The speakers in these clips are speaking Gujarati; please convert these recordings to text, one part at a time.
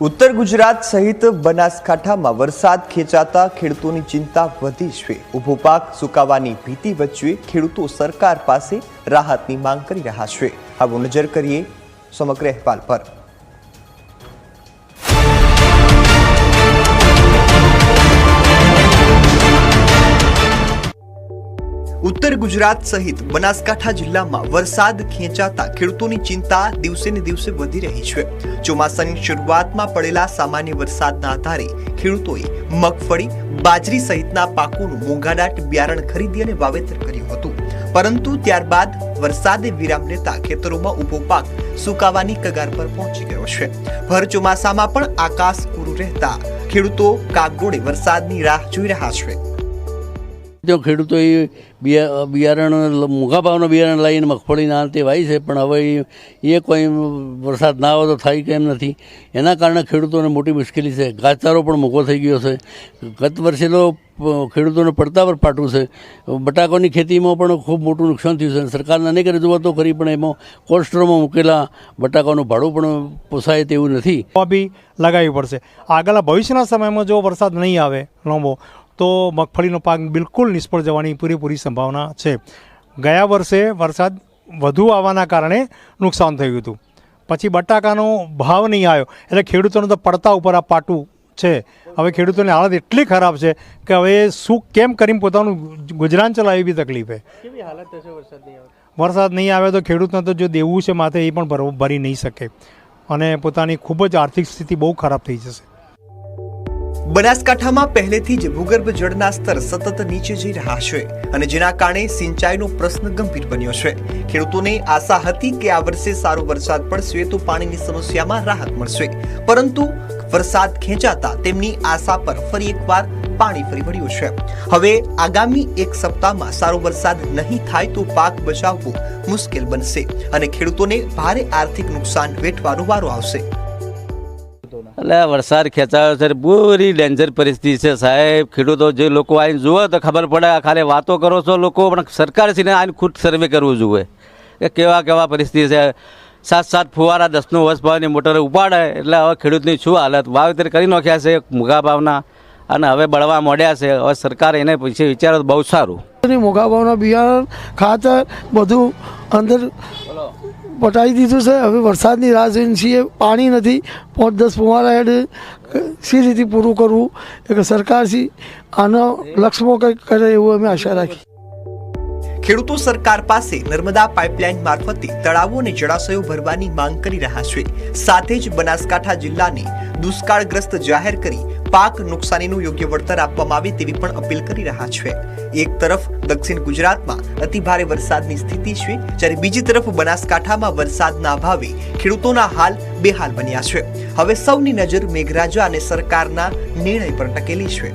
ઉત્તર ગુજરાત સહિત બનાસકાંઠામાં વરસાદ ખેંચાતા ખેડૂતોની ચિંતા વધી છે। ઊભો પાક સુકાવાની ભીતિ વચ્ચે ખેડૂતો સરકાર પાસે રાહતની માંગ કરી રહ્યા છે। આવો નજર કરીએ સમગ્ર અહેવાલ પર। ઉત્તર ગુજરાત સહિત બનાસકાંઠા જિલ્લામાં વરસાદ ખેંચાતા ખેડૂતોની ચિંતા દિવસે ને દિવસે વધી રહી છે। ચોમાસાની શરૂઆતમાં પડેલા સામાન્ય વરસાદના આધારે ખેડૂતોએ મગફળી, બાજરી સહિતના પાકોનું મોંઘાદાટ બિયારણ ખરીદી અને વાવેતર કર્યું હતું, પરંતુ ત્યારબાદ વરસાદે વિરામ લેતા ખેતરોમાં ઊભો પાક સુકાવાની કગાર પર પહોંચી ગયો છે। ભર ચોમાસામાં પણ આકાશ પૂરું રહેતા ખેડૂતો કાગડોળે વરસાદની રાહ જોઈ રહ્યા છે। જો ખેડૂતોએ બિયારણ મોંઘા ભાવનું બિયારણ લાવીને મગફળીના અંતે વાવી છે, પણ હવે એ કોઈ વરસાદ ના આવે તો થાય કેમ નથી। એના કારણે ખેડૂતોને મોટી મુશ્કેલી છે। ઘાસચારો પણ મોંઘો થઈ ગયો છે। ગત વર્ષે તો ખેડૂતોને પડતા પર પાટું છે। બટાકાની ખેતીમાં પણ ખૂબ મોટું નુકસાન થયું છે। સરકારને અનેક રજૂઆતો કરી, પણ એમાં કોલ્ડ સ્ટોરમાં મૂકેલા બટાકાનું ભાડું પણ પોસાય તેવું નથી। બી લગાવવી પડશે। આગળના ભવિષ્યના સમયમાં જો વરસાદ નહીં આવે લાંબો તો મગફળીનો પાક બિલકુલ નિષ્ફળ જવાની પૂરેપૂરી સંભાવના છે। ગયા વર્ષે વરસાદ વધુ આવવાના કારણે નુકસાન થયું હતું, પછી બટાકાનો ભાવ નહીં આવ્યો એટલે ખેડૂતોને તો પડતા ઉપર આ પાટું છે। હવે ખેડૂતોની હાલત એટલી ખરાબ છે કે હવે શું કેમ કરીને પોતાનું ગુજરાન ચલાવે એવી તકલીફ છે। કેવી હાલત થશે વરસાદ નહીં આવે તો ખેડૂતને તો જો દેવું છે માથે એ પણ ભરી નહીં શકે અને પોતાની ખૂબ જ આર્થિક સ્થિતિ બહુ ખરાબ થઈ જશે। બનાસકાંઠામાં પહેલેથી જ ભૂગર્ભ જળના સ્તર સતત નીચે જઈ રહ્યા છે અને જેના કારણે સિંચાઈનો પ્રશ્ન ગંભીર બન્યો છે। ખેડૂતોને આશા હતી કે આ વર્ષે સારો વરસાદ પડશે તો પાણીની સમસ્યામાં રાહત મળશે, પરંતુ વરસાદ ખેંચાતા તેમની આશા પર ફરી એકવાર પાણી ફરી વળ્યું છે। હવે આગામી એક સપ્તાહમાં સારો વરસાદ નહીં થાય તો પાક બચાવવો મુશ્કેલ બનશે અને ખેડૂતોને ભારે આર્થિક નુકસાન વેઠવાનો વારો આવશે। એટલે વરસાદ ખેંચાયો છે, પૂરી ડેન્જર પરિસ્થિતિ છે સાહેબ। ખેડૂતો જે લોકો આવીને જુઓ તો ખબર પડે, ખાલી વાતો કરો છો લોકો, પણ સરકારશ્રીને આવીને ખુદ સર્વે કરવું જોઈએ કે કેવા પરિસ્થિતિ છે। 7 ફુવારા 10 વર્ષ પાવરની મોટર ઉપાડે એટલે હવે ખેડૂતની શું હાલત। વાવેતર કરી નાખ્યા છે મોંઘા ભાવના અને હવે બળવા મોડ્યા છે। હવે સરકાર એને પછી વિચારો તો બહુ સારું। મોંઘા ભાવના બિયારણ, ખાતર બધું અંદર પટાવી દીધું છે। હવે વરસાદની રાહ જોઈને છીએ, પાણી નથી। 5-10 ફુવારા હેડ સી રીતે પૂરું કરવું એટલે સરકારથી આનો લક્ષ્યમાં કંઈક કરે એવું અમે આશા રાખી। ખેડૂતો સરકાર પાસે નર્મદા પાઇપલાઇન મારફતે તળાવો અને જળાશયો ભરવાની માંગ કરી રહ્યા છે। સાથે જ બનાસકાંઠા જિલ્લાને દુષ્કાળગ્રસ્ત જાહેર કરી પાક નુકસાનીનું યોગ્ય વળતર આપવામાં આવે તેવી પણ અપીલ કરી રહ્યા છે। એક તરફ દક્ષિણ ગુજરાતમાં અતિભારે વરસાદની સ્થિતિ છે, જ્યારે બીજી તરફ બનાસકાંઠામાં વરસાદના અભાવે ખેડૂતોના હાલ બેહાલ બન્યા છે। હવે સૌની નજર મેઘરાજા અને સરકારના નિર્ણય પર ટકેલી છે।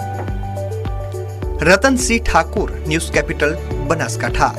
Ratansinh Thakor, news capital, Banaskantha.